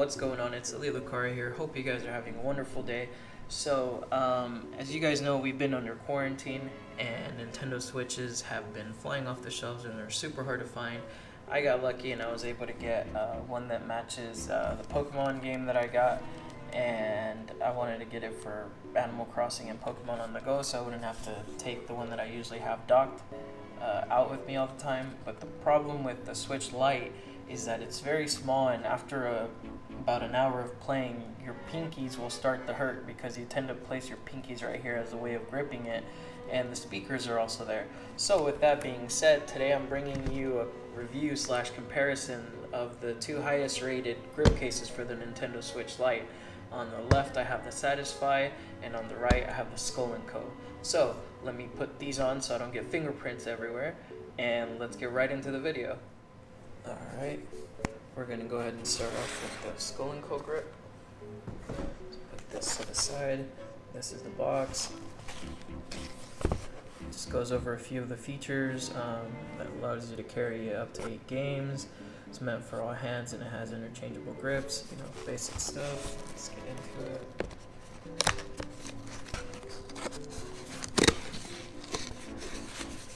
what's going on? It's Ali Lucara here. Hope you guys are having a wonderful day. So, as you guys know, we've been under quarantine, and Nintendo Switches have been flying off the shelves, and they're super hard to find. I got lucky, and I was able to get one that matches the Pokemon game that I got, and I wanted to get it for Animal Crossing and Pokemon on the go, so I wouldn't have to take the one that I usually have docked out with me all the time. But the problem with the Switch Lite is that it's very small, and after about an hour of playing, your pinkies will start to hurt because you tend to place your pinkies right here as a way of gripping it, and the speakers are also there. So with that being said, today I'm bringing you a review slash comparison of the two highest rated grip cases for the Nintendo Switch Lite. On the left I have the Satisfye, and on the right I have the Skull & Co. So let me put these on so I don't get fingerprints everywhere, and let's get right into the video. Alright, we're going to go ahead and start off with the Skull & Co grip. So put this to the side. This is the box. Just goes over a few of the features that allows you to carry up to 8 games. It's meant for all hands, and it has interchangeable grips, basic stuff. Let's get into it.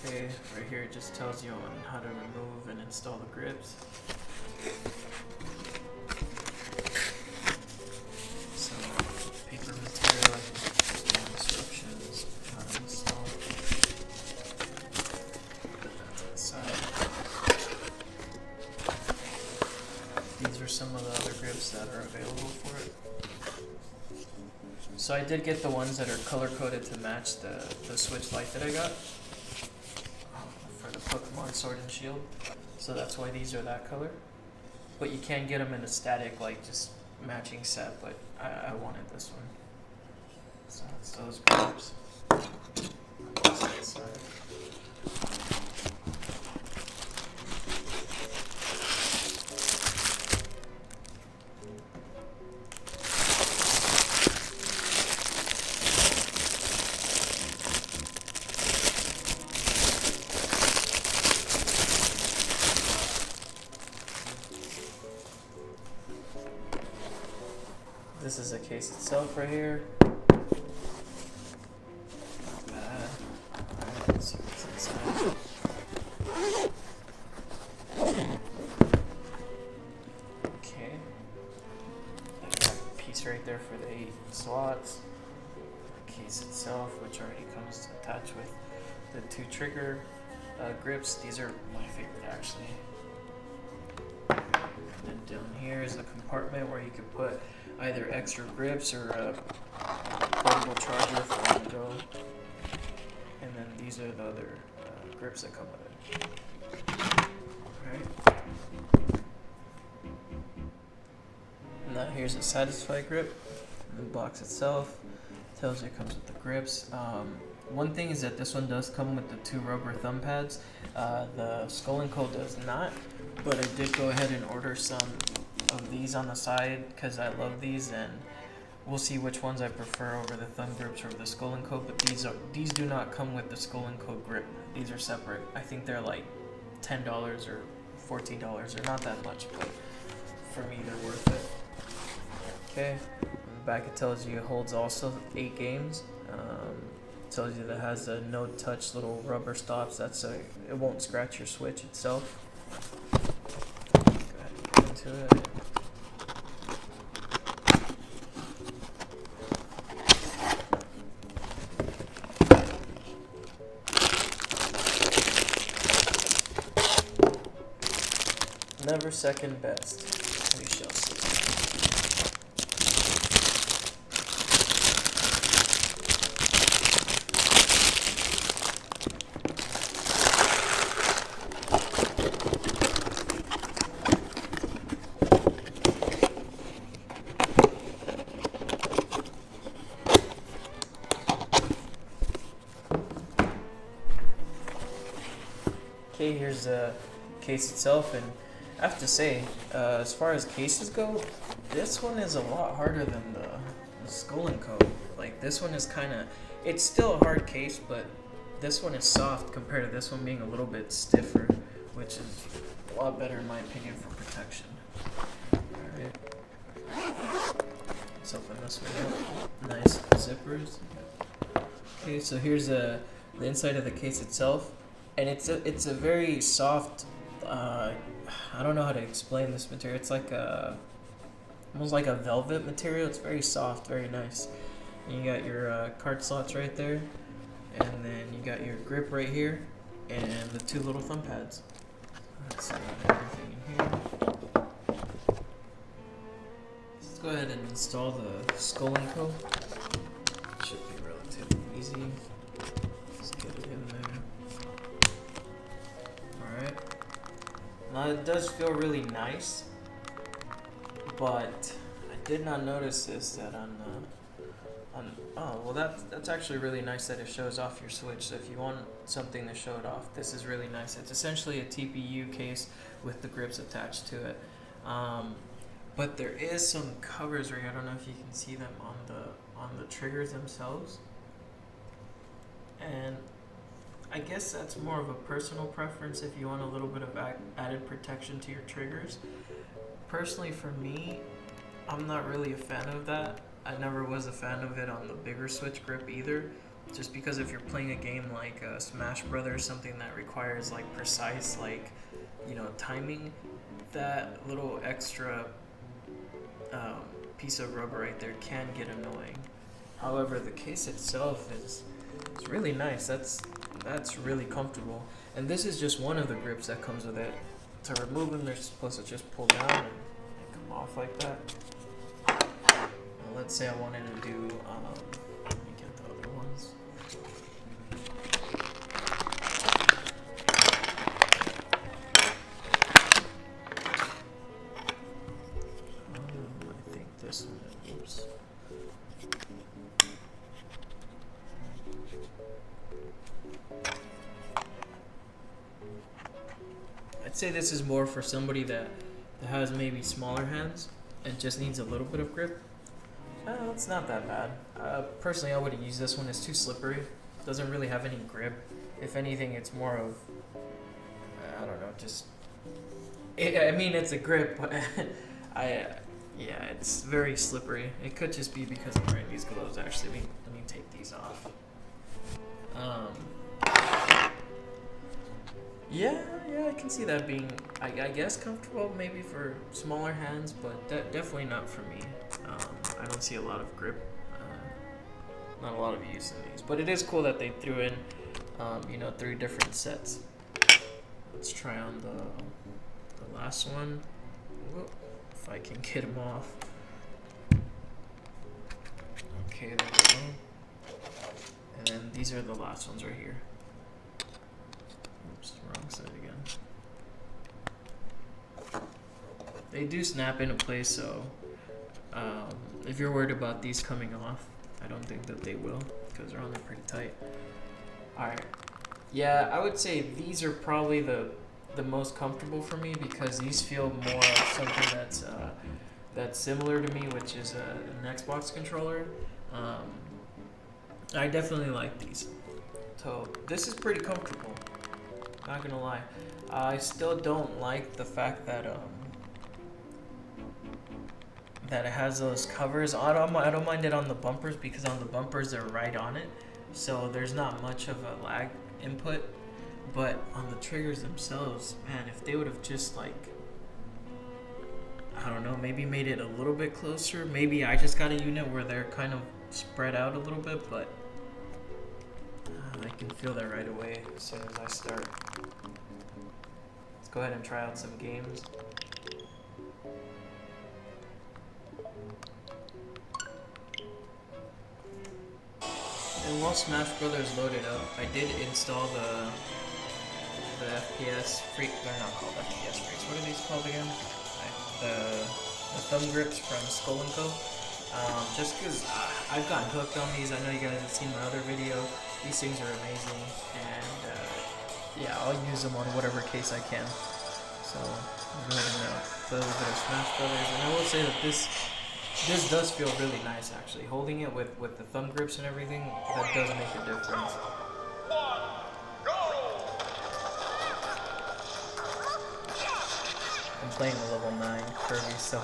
Okay, right here it just tells you on how to remove and install the grips. Some paper material, instructions, how to install. Put that to the side. These are some of the other grips that are available for it. So I did get the ones that are color-coded to match the Switch Lite that I got. Pokemon Sword and Shield, so that's why these are that color. But you can get them in a static, like just matching set, but I wanted this one. So that's those grips. This is the case itself right here. Not bad. Alright, let's see what's inside. Okay. I got a piece right there for the 8 slots. The case itself, which already comes attached with the 2 trigger grips. These are my favorite, actually. And then down here is a compartment where you can put either extra grips or a portable charger for on the go. And then these are the other grips that come with it. Alright. And now here's a Satisfye grip. The box itself tells you it comes with the grips. One thing is that this one does come with the 2 rubber thumb pads. The Skull & Co does not, but I did go ahead and order some of these on the side because I love these, and we'll see which ones I prefer over the thumb grips or the Skull & Co. But these do not come with the Skull & Co grip. These are separate. I think they're like $10 or $14. They're not that much, but for me they're worth it. Okay, on the back it tells you it holds also 8 games. It tells you that it has a no-touch little rubber stops. It won't scratch your Switch itself. Go ahead and get into it. Never second best, we shall see. Okay, here's the case itself, and I have to say, as far as cases go, this one is a lot harder than the Skull & Co. Like, this one is it's still a hard case, but this one is soft compared to this one being a little bit stiffer, which is a lot better in my opinion for protection. Alright. Let's open this one up. Nice zippers. Okay, so here's the inside of the case itself, and it's a very soft. I don't know how to explain this material. It's like almost like a velvet material. It's very soft, very nice. And you got your card slots right there, and then you got your grip right here, and the two little thumb pads. Let's see everything in here. Let's go ahead and install the Skull & Co. Should be relatively easy. Let's get it in there. Alright. Now it does feel really nice, but I did not notice this that oh well that's actually really nice that it shows off your Switch. So if you want something to show it off, this is really nice. It's essentially a TPU case with the grips attached to it. But there is some covers right here. I don't know if you can see them on the triggers themselves. And I guess that's more of a personal preference if you want a little bit of added protection to your triggers. Personally, for me, I'm not really a fan of that. I never was a fan of it on the bigger Switch grip either, just because if you're playing a game like Smash Brothers, something that requires like precise, like, you know, timing, that little extra piece of rubber right there can get annoying. However, the case itself it's really nice. That's really comfortable. And this is just one of the grips that comes with it. To remove them, they're supposed to just pull down and come off like that. Now, let's say I wanted to do, let me get the other ones. I think this one, oops. I'd say this is more for somebody that has maybe smaller hands and just needs a little bit of grip. It's not that bad. Personally, I wouldn't use this one. It's too slippery. Doesn't really have any grip. If anything, it's more of, I don't know, just, I mean, it's a grip, but yeah, it's very slippery. It could just be because I'm wearing these gloves. Actually, let me take these off. Yeah, I can see that being, I guess, comfortable maybe for smaller hands, but definitely not for me. I don't see a lot of grip, not a lot of use in these. But it is cool that they threw in, 3 different sets. Let's try on the last one. Whoop, if I can get them off. Okay, there we go. And then these are the last ones right here. Oops, wrong side again. They do snap into place, so if you're worried about these coming off, I don't think that they will, because they're on there pretty tight. Alright. Yeah, I would say these are probably the most comfortable for me, because these feel more like something that's similar to me, which is an Xbox controller. I definitely like these. So this is pretty comfortable. Not gonna lie. I still don't like the fact that that it has those covers. I don't mind it on the bumpers, because on the bumpers they're right on it, so there's not much of a lag input. But on the triggers themselves, man, if they would have just, like, I don't know, maybe made it a little bit closer. Maybe I just got a unit where they're kind of spread out a little bit, but I can feel that right away as soon as I start. Let's go ahead and try out some games. And while Smash Brothers loaded up, I did install the FPS freak. They're not called FPS freaks. What are these called again? The thumb grips from Skull & Co. Just because I've gotten hooked on these. I know you guys have seen my other video. These things are amazing, and yeah, I'll use them on whatever case I can. So I'll go ahead and play a little bit of Smash Brothers. And I will say that this does feel really nice, actually. Holding it with the thumb grips and everything, that does make a difference. I'm playing a level 9 Kirby, so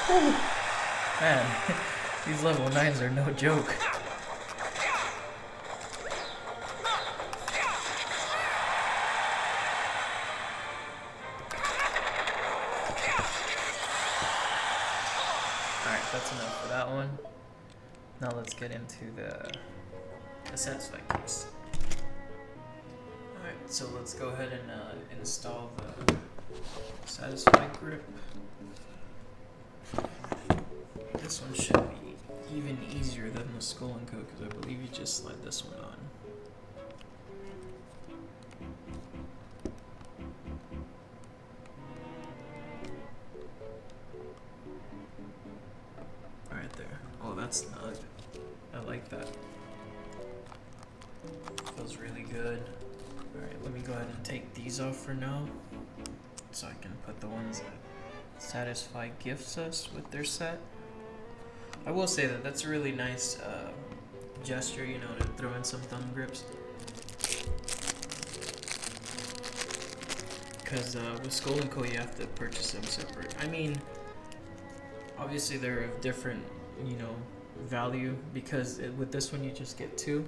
Man, these level 9s are no joke. Alright, that's enough for that one. Now let's get into the Satisfye case. Alright, so let's go ahead and install the Satisfye grip. This one should be even easier than the Skull & Co. because I believe you just slide this one on. Alright there. Oh, that's snug. I like that. Feels really good. Alright, let me go ahead and take these off for now so I can put the ones that Satisfye gifts us with their set. I will say that that's a really nice gesture, you know, to throw in some thumb grips. Because with Skull & Co. you have to purchase them separate. I mean, obviously they're of different, you know, value because with this one you just get 2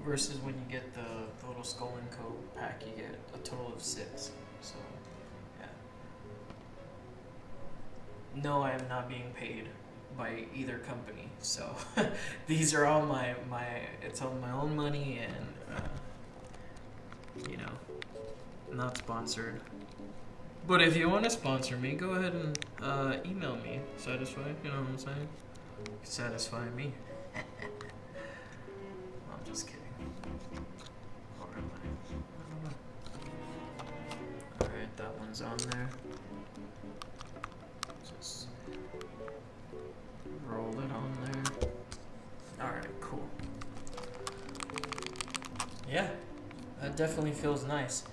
versus when you get the little Skull & Co. pack you get a total of 6. So, yeah. No, I am not being paid by either company, so these are all it's all my own money and you know, not sponsored. But if you want to sponsor me, go ahead and email me. Satisfye, you know what I'm saying? Satisfy me. I'm just kidding. Or am I? Alright, that one's on there. Just roll it on there. Alright, cool. Yeah, that definitely feels nice.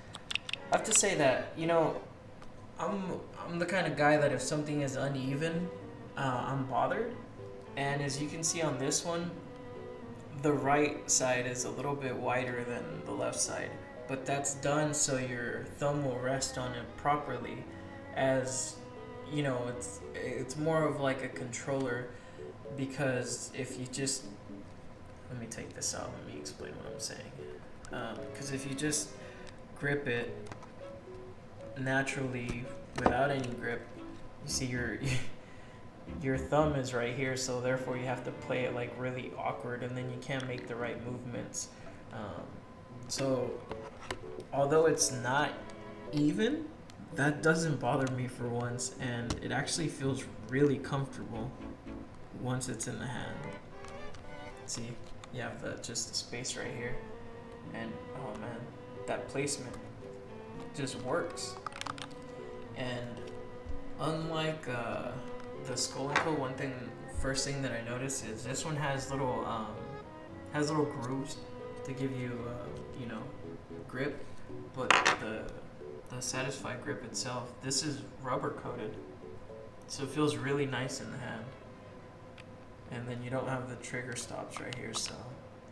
I have to say that, you know, I'm the kind of guy that if something is uneven, I'm bothered. And as you can see on this one, the right side is a little bit wider than the left side. But that's done so your thumb will rest on it properly. As, you know, it's more of like a controller. Because if you just, let me take this out, let me explain what I'm saying. Because if you just grip it naturally without any grip, you see your thumb is right here, so therefore you have to play it like really awkward and then you can't make the right movements. So although it's not even, that doesn't bother me for once, and it actually feels really comfortable once it's in the hand. See, you have just the space right here, and oh man, that placement just works. And unlike the Skull & Co., first thing that I noticed is this one has little grooves to give you you know, grip, but the Satisfye grip itself, this is rubber coated, so it feels really nice in the hand. And then you don't have the trigger stops right here, so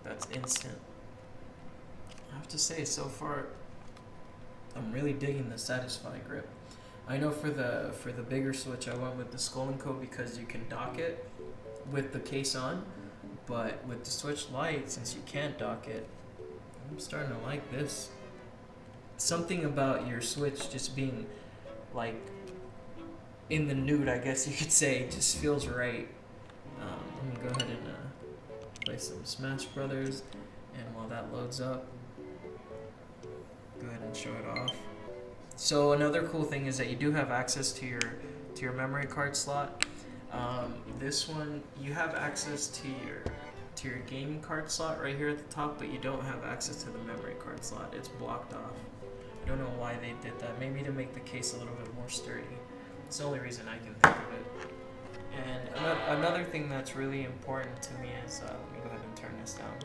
that's instant. I have to say, so far, I'm really digging the Satisfye grip. I know for the bigger Switch, I went with the Skull & Co. because you can dock it with the case on, but with the Switch Lite, since you can't dock it, I'm starting to like this. Something about your Switch just being like in the nude, I guess you could say, just feels right. Let me go ahead and play some Smash Brothers, and while that loads up, go ahead and show it off. So another cool thing is that you do have access to your memory card slot. This one, you have access to your gaming card slot right here at the top, but you don't have access to the memory card slot. It's blocked off. I don't know why they did that. Maybe to make the case a little bit more sturdy. It's the only reason I can think of it. And another thing that's really important to me is, let me go ahead and turn this down,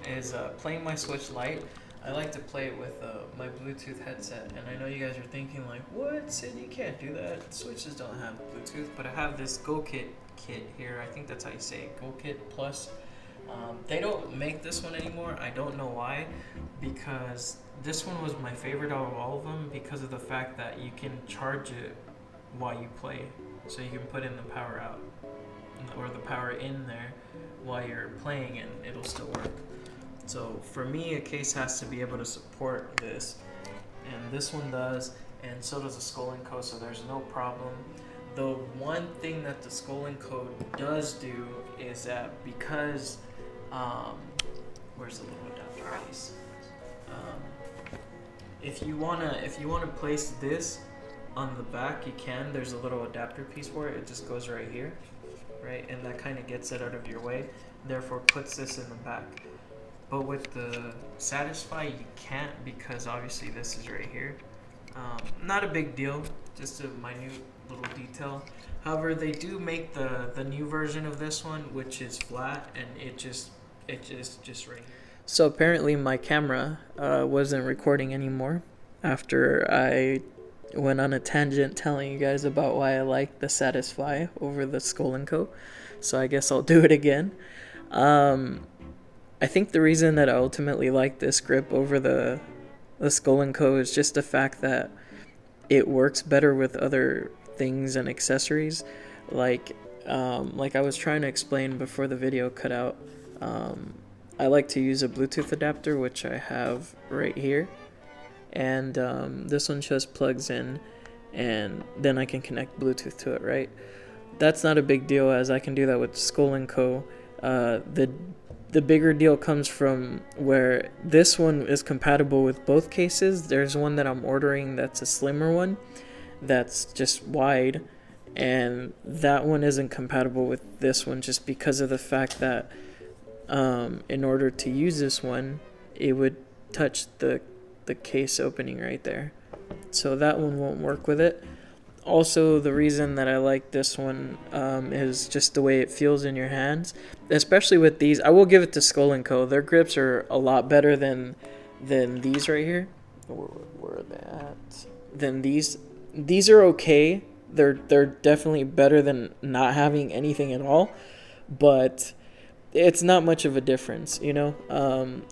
is playing my Switch Lite. I like to play it with my Bluetooth headset, and I know you guys are thinking like, what, Sid, you can't do that. Switches don't have Bluetooth, but I have this GoKit kit here. I think that's how you say it, GoKit Plus. They don't make this one anymore. I don't know why, because this one was my favorite out of all of them because of the fact that you can charge it while you play, so you can put in the power out or the power in there while you're playing, and it'll still work. So for me, a case has to be able to support this, and this one does, and so does the Skull & Co, so there's no problem. The one thing that the Skull & Co does do is that because where's the little adapter piece? If you wanna place this on the back, you can. There's a little adapter piece for it. It just goes right here, right, and that kind of gets it out of your way. Therefore, puts this in the back. But with the Satisfye, you can't, because obviously this is right here. Not a big deal, just a minute little detail. However, they do make the new version of this one, which is flat, and it just right here. So apparently my camera wasn't recording anymore after I went on a tangent telling you guys about why I like the Satisfye over the Skull & Co. So I guess I'll do it again. I think the reason that I ultimately like this grip over the Skull & Co is just the fact that it works better with other things and accessories. Like I was trying to explain before the video cut out, I like to use a Bluetooth adapter, which I have right here, and this one just plugs in, and then I can connect Bluetooth to it, right? That's not a big deal, as I can do that with Skull & Co. The bigger deal comes from where this one is compatible with both cases. There's one that I'm ordering that's a slimmer one, that's just wide, and that one isn't compatible with this one just because of the fact that in order to use this one, it would touch the case opening right there, so that one won't work with it. Also, the reason that I like this one is just the way it feels in your hands, especially with these. I will give it to Skull & Co. Their grips are a lot better than these right here. Where are they at? Than these. These are okay. They're definitely better than not having anything at all, but it's not much of a difference, you know.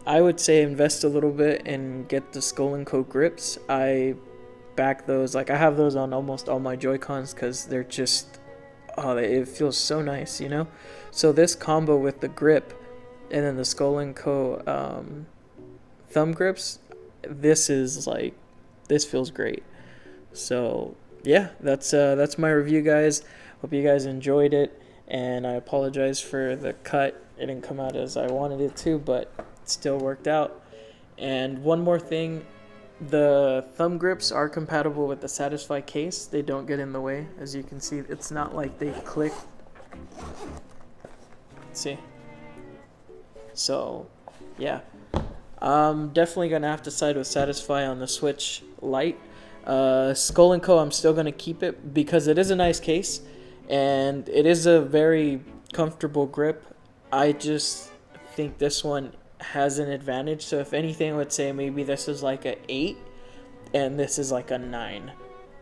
I would say invest a little bit and get the Skull & Co grips. I back those. Like, I have those on almost all my Joy-Cons because they're just, it feels so nice, you know. So this combo with the grip and then the Skull & Co thumb grips, this feels great. So yeah, that's my review, guys. Hope you guys enjoyed it, and I apologize for the cut. It didn't come out as I wanted it to, but it still worked out. And one more thing, the thumb grips are compatible with the Satisfye case. They don't get in the way. As you can see, it's not like they click. See? So yeah, I'm definitely gonna have to side with Satisfye on the Switch Lite. Skull & Co, I'm still gonna keep it because it is a nice case and it is a very comfortable grip. I just think this one has an advantage. So if anything, I would say maybe this is like a 8 and this is like a 9.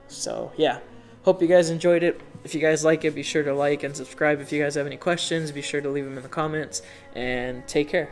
So yeah, hope you guys enjoyed it. If you guys like it, be sure to like and subscribe. If you guys have any questions, be sure to leave them in the comments, and take care.